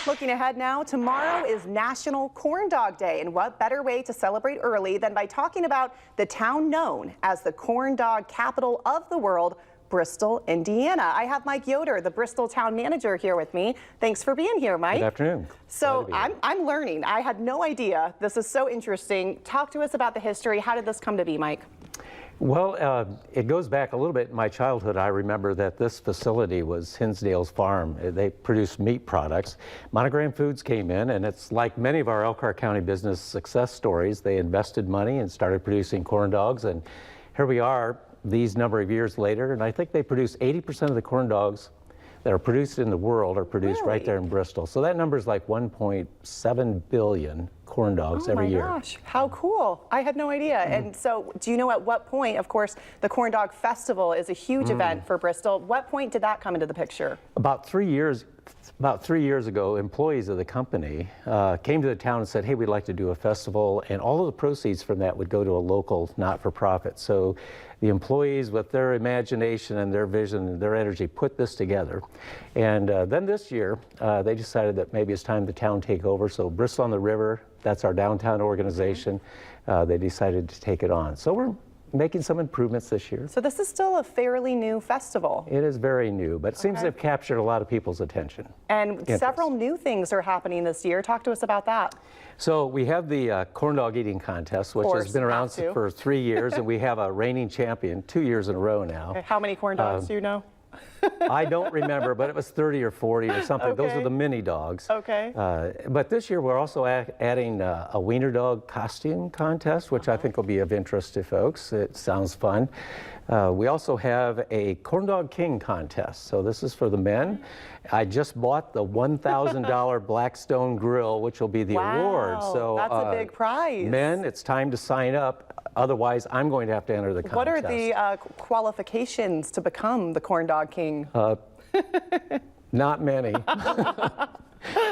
Looking ahead now, tomorrow is National Corn Dog Day, and what better way to celebrate early than by talking about the town known as the corn dog capital of the world, Bristol, Indiana. I have Mike Yoder, the Bristol town manager, here with me. Thanks for being here, Mike. Good afternoon. So I'm learning. I had no idea. This is so interesting. Talk to us about the history. How did this come to be, Mike? Well, it goes back a little bit in my childhood. I remember that this facility was Hinsdale's Farm. They produced meat products. Monogram Foods came in, and it's like many of our Elkhart County business success stories. They invested money and started producing corn dogs, and here we are these number of years later, and I think they produce 80% of the corn dogs that are produced in the world are produced right there in Bristol. So that number is like 1.7 billion corn dogs every year. Oh my gosh, how cool. I had no idea. And so do you know at what point, of course, the Corndog Festival is a huge event for Bristol. What point did that come into the picture? About 3 years ago, employees of the company came to the town and said, hey, we'd like to do a festival, and all of the proceeds from that would go to a local not-for-profit. So the employees, with their imagination and their vision and their energy, put this together. And then this year, they decided that maybe it's time the town take over. So Bristol on the River, that's our downtown organization, they decided to take it on. So we're making some improvements this year. So this is still a fairly new festival. It is very new, but it seems to have captured a lot of people's attention. And several new things are happening this year. Talk to us about that. So we have the corn dog eating contest, which has been around for 3 years, and we have a reigning champion 2 years in a row now. Okay. How many corn dogs do you know? I don't remember, but it was 30 or 40 or something. Those are the mini dogs. Okay. But this year we're also adding a wiener dog costume contest, which I think will be of interest to folks. It sounds fun. We also have a Corn Dog King contest. So this is for the men. I just bought the $1,000 Blackstone grill, which will be the award. So that's a big prize. Men, it's time to sign up. Otherwise, I'm going to have to enter the contest. What are the qualifications to become the Corn Dog King? Not many.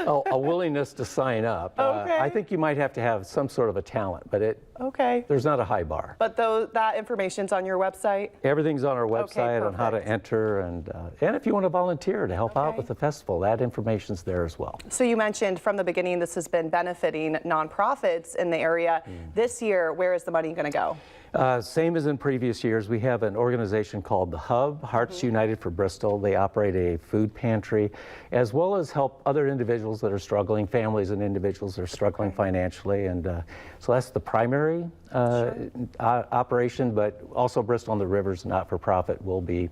A willingness to sign up. I think you might have to have some sort of a talent, but there's not a high bar. But that information's on your website? Everything's on our website on how to enter, and if you want to volunteer to help out with the festival, that information's there as well. So you mentioned from the beginning this has been benefiting nonprofits in the area. This year, where is the money going to go? Same as in previous years, we have an organization called the Hub, Hearts United for Bristol. They operate a food pantry, as well as help other individuals that are struggling, families and individuals that are struggling financially. And so that's the primary operation, but also Bristol on the River's not-for-profit will be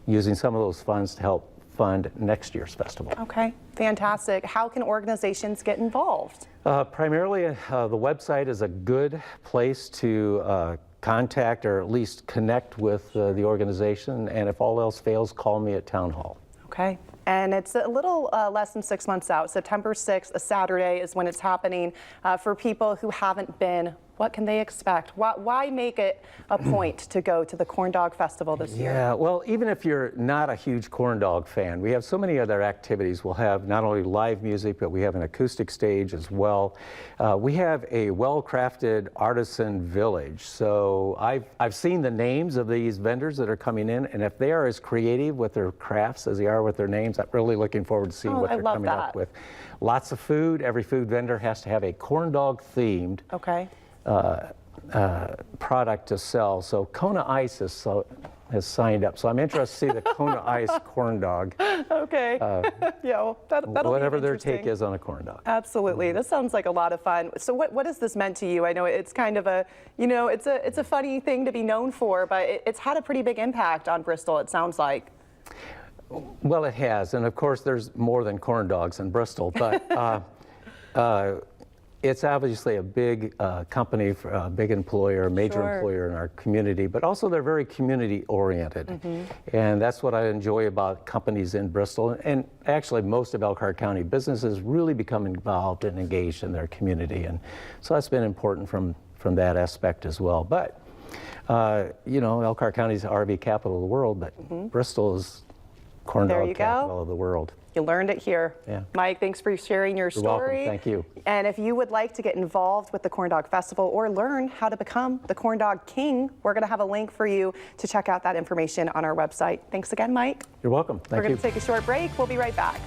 using some of those funds to help fund next year's festival. Okay, fantastic. How can organizations get involved? Primarily, the website is a good place to contact or at least connect with the organization, and if all else fails, call me at Town Hall. Okay. And it's a little less than 6 months out. September 6th, a Saturday, is when it's happening. For people who haven't been, what can they expect? Why make it a point to go to the Corn Dog Festival this year? Yeah, well, even if you're not a huge corn dog fan, we have so many other activities. We'll have not only live music, but we have an acoustic stage as well. We have a well-crafted artisan village. So I've seen the names of these vendors that are coming in, and if they are as creative with their crafts as they are with their names, I'm really looking forward to seeing what they're coming up with. Lots of food. Every food vendor has to have a corn dog themed product to sell. So Kona Ice has signed up. So I'm interested to see the Kona Ice corn dog. Okay. Yeah, well, that'll whatever be their take is on a corn dog. Absolutely. This sounds like a lot of fun. So what has this meant to you? I know it's kind of a, it's a funny thing to be known for, but it's had a pretty big impact on Bristol, it sounds like. Well, it has, and of course there's more than corn dogs in Bristol, but it's obviously a big company, a big employer, a major employer in our community, but also they're very community oriented. And that's what I enjoy about companies in Bristol, and actually most of Elkhart County businesses really become involved and engaged in their community, and so that's been important from that aspect as well. But Elkhart County is the RV capital of the world, but Bristol is corn dog capital of the world. You learned it here. Yeah. Mike, thanks for sharing your story. You're welcome. Thank you. And if you would like to get involved with the Corn Dog Festival or learn how to become the Corn Dog King, we're going to have a link for you to check out that information on our website. Thanks again, Mike. You're welcome. Thank you. We're going to take a short break. We'll be right back.